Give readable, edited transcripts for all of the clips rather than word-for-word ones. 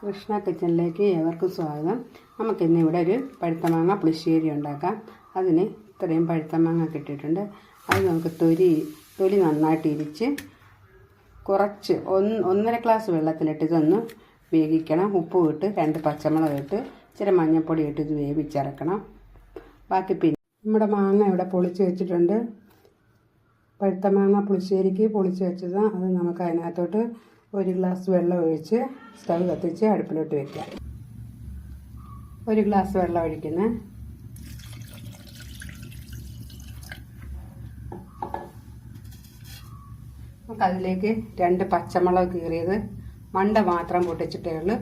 കൃഷ്ണ കിച്ചണിലേക്ക് ഏവർക്കും സ്വാഗതം. നമുക്കിന്ന് ഇവിടെ ഒരു പഴുത്ത മാങ്ങ പുളിശ്ശേരി ഉണ്ടാക്കാം. അതിന് ഇത്രയും പഴുത്ത മാങ്ങ കിട്ടിയിട്ടുണ്ട്. അത് നമുക്ക് തൊലി നന്നായിട്ട് ഇരിച്ച് കുറച്ച് 1.5 ഗ്ലാസ് വെള്ളത്തിലിട്ട് ഇതൊന്ന് വേവിക്കണം. ഉപ്പ് ഇട്ട് 2 പച്ചമുളക് ഇട്ട് ഇച്ചിരി മഞ്ഞൾപ്പൊടി ഇട്ട് ഇത് വേവിച്ചിറക്കണം. ബാക്കി പിന്നെ നമ്മുടെ മാങ്ങ ഇവിടെ പൊളിച്ച് വെച്ചിട്ടുണ്ട്. പഴുത്ത മാങ്ങ പുളിശ്ശേരിക്ക് പൊളിച്ച് വെച്ചതാണ്. അത് നമുക്ക് അതിനകത്തോട്ട് 1 ഗ്ലാസ് വെള്ളം ഒഴിച്ച് സ്റ്റവ് കത്തിച്ച് അടുപ്പിലോട്ട് വയ്ക്കാം. 1 ഗ്ലാസ് വെള്ളം ഒഴിക്കുന്നത്. നമുക്കതിലേക്ക് 2 പച്ചമുളക് കീറിയത് മണ്ട മാത്രം പൊട്ടിച്ചിട്ടേ ഉള്ളൂ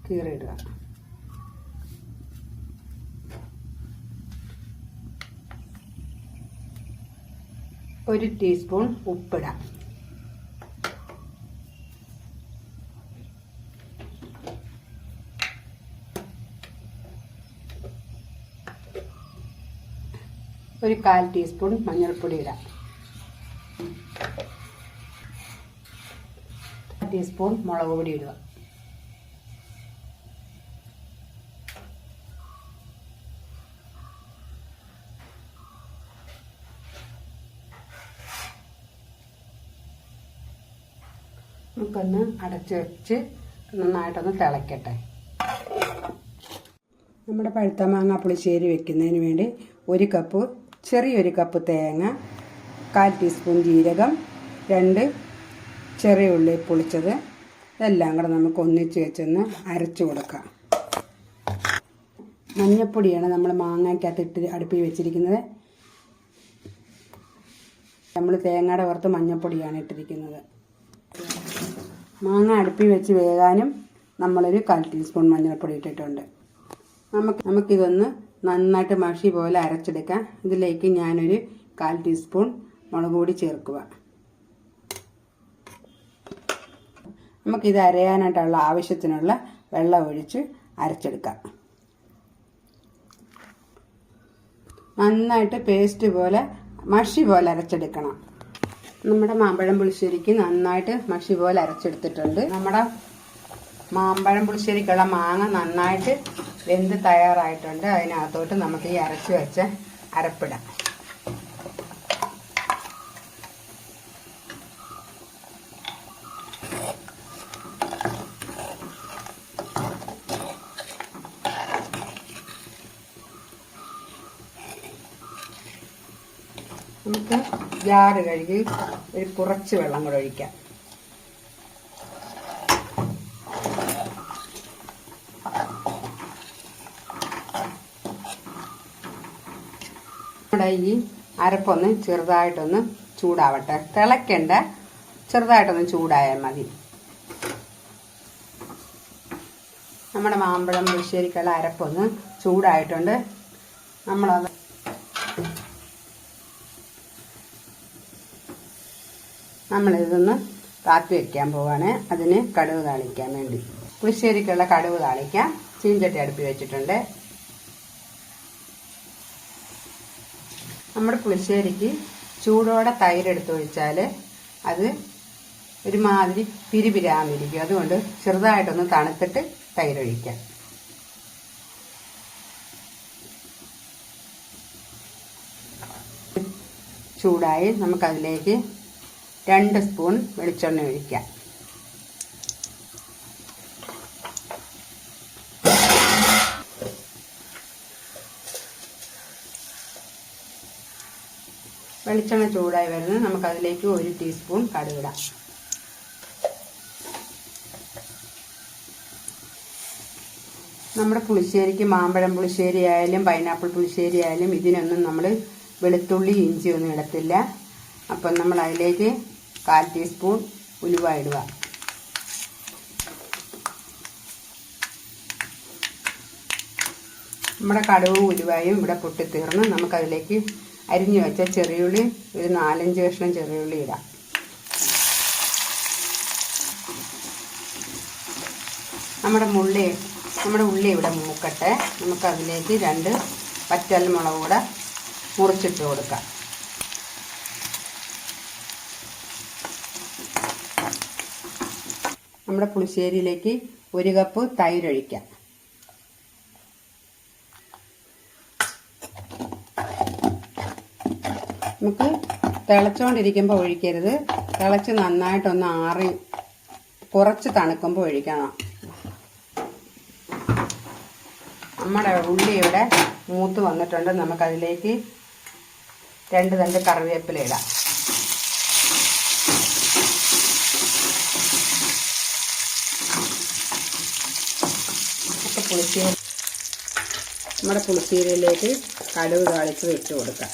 കീറിയിടുക. ഒരു ടീസ്പൂൺ ഉപ്പിടാം. ഒരു 1/4 ടീസ്പൂൺ മഞ്ഞൾപ്പൊടി ഇടാം. 1 ടീസ്പൂൺ മുളക് പൊടി ഇടുക. നമുക്കൊന്ന് അടച്ച് വെച്ച് നന്നായിട്ടൊന്ന് തിളയ്ക്കട്ടെ. നമ്മുടെ പഴുത്ത മാങ്ങ പുളിശ്ശേരി വെക്കുന്നതിന് വേണ്ടി 1 കപ്പ് ചെറിയൊരു കപ്പ് തേങ്ങ, 1/4 ടീസ്പൂൺ ജീരകം, 2 ചെറിയ ഉള്ളി പൊളിച്ചത്, ഇതെല്ലാം കൂടെ നമുക്ക് ഒന്നിച്ച് വെച്ചൊന്ന് അരച്ചു കൊടുക്കാം. മഞ്ഞൾപ്പൊടിയാണ് നമ്മൾ മാങ്ങയ്ക്കകത്തിട്ട് അടുപ്പിൽ വെച്ചിരിക്കുന്നത്. നമ്മൾ തേങ്ങയുടെ പുറത്ത് മഞ്ഞൾപ്പൊടിയാണ് ഇട്ടിരിക്കുന്നത്. മാങ്ങ അടുപ്പിൽ വെച്ച് വേകാനും നമ്മളൊരു 1/4 ടീസ്പൂൺ മഞ്ഞൾപ്പൊടി ഇട്ടിട്ടുണ്ട്. നമുക്കിതൊന്ന് നന്നായിട്ട് മഷി പോലെ അരച്ചെടുക്കാം. ഇതിലേക്ക് ഞാനൊരു 1/4 ടീസ്പൂൺ മുളക് പൊടി ചേർക്കുക. നമുക്കിത് അരയാനായിട്ടുള്ള ആവശ്യത്തിനുള്ള വെള്ളം ഒഴിച്ച് അരച്ചെടുക്കാം. നന്നായിട്ട് പേസ്റ്റ് പോലെ മഷി പോലെ അരച്ചെടുക്കണം. നമ്മുടെ മാമ്പഴം പുളിശ്ശേരിക്ക് നന്നായിട്ട് മഷി പോലെ അരച്ചെടുത്തിട്ടുണ്ട്. നമ്മുടെ മാമ്പഴം പുളിശ്ശേരിക്കുള്ള മാങ്ങ നന്നായിട്ട് വെന്ത് തയ്യാറായിട്ടുണ്ട്. അതിനകത്തോട്ട് നമുക്ക് ഈ അരച്ച് വെച്ച അരപ്പിടാം. നമുക്ക് ജാറ് കഴുകി ഒരു കുറച്ച് വെള്ളം കൂടെ ഒഴിക്കാം. നമ്മുടെ ഈ അരപ്പൊന്ന് ചെറുതായിട്ടൊന്ന് ചൂടാവട്ടെ. തിളയ്ക്കണ്ട, ചെറുതായിട്ടൊന്ന് ചൂടായാൽ മതി. നമ്മുടെ മാമ്പഴം പുളിശ്ശേരിക്കുള്ള അരപ്പൊന്ന് ചൂടായിട്ടുണ്ട്. നമ്മളിതൊന്ന് കാപ്പി വയ്ക്കാൻ പോവാണ്. അതിന് കടുക് താളിക്കാൻ വേണ്ടി പുളിശ്ശേരിക്കുള്ള കടുക് താളിക്കാം. ചീഞ്ചട്ടി അടുപ്പി വെച്ചിട്ടുണ്ട്. നമ്മുടെ പുളിശ്ശേരിക്ക് ചൂടോടെ തൈരെടുത്ത് ഒഴിച്ചാൽ അത് ഒരുമാതിരി പിരിപിരാന്നിരിക്കും. അതുകൊണ്ട് ചെറുതായിട്ടൊന്ന് തണുത്തിട്ട് തൈരൊഴിക്കാം. ചൂടായി നമുക്കതിലേക്ക് 2 സ്പൂൺ വെളിച്ചെണ്ണ ഒഴിക്കാം. വെളിച്ചെണ്ണ ചൂടായി വരുന്നത് നമുക്കതിലേക്ക് 1 ടീസ്പൂൺ കടുകിടാം. നമ്മുടെ പുളിശ്ശേരിക്ക് മാമ്പഴം പുളിശ്ശേരി ആയാലും പൈനാപ്പിൾ പുളിശ്ശേരി ആയാലും ഇതിനൊന്നും നമ്മൾ വെളുത്തുള്ളി ഇഞ്ചി ഒന്നും ഇടത്തില്ല. അപ്പം നമ്മൾ അതിലേക്ക് 1/4 ടീസ്പൂൺ ഉലുവ ഇടുക. നമ്മുടെ കടുവും ഉലുവയും ഇവിടെ പൊട്ടിത്തീർന്ന് നമുക്കതിലേക്ക് അരിഞ്ഞു വെച്ച ചെറിയുള്ളി ഒരു 4-5 കഷ്ണം ചെറിയുള്ളി ഇടാം. നമ്മുടെ ഉള്ളി ഇവിടെ മൂക്കട്ടെ. നമുക്കതിലേക്ക് 2 വറ്റൽമുളക് കൂടെ മുറിച്ചിട്ട് കൊടുക്കാം. നമ്മുടെ പുളിശ്ശേരിയിലേക്ക് 1 കപ്പ് തൈരൊഴിക്കാം. നമുക്ക് തിളച്ചുകൊണ്ടിരിക്കുമ്പോൾ ഒഴിക്കരുത്. തിളച്ച് നന്നായിട്ടൊന്ന് ആറി കുറച്ച് തണുക്കുമ്പോൾ ഒഴിക്കണം. നമ്മുടെ ഉള്ളി ഇവിടെ മൂത്ത് വന്നിട്ടുണ്ട്. നമുക്കതിലേക്ക് 2 തണ്ട് കറിവേപ്പില ഇടാം. നമ്മുടെ പുളിശ്ശേരിയിലേക്ക് കടുക് താളിച്ച് വെച്ച് കൊടുക്കാം.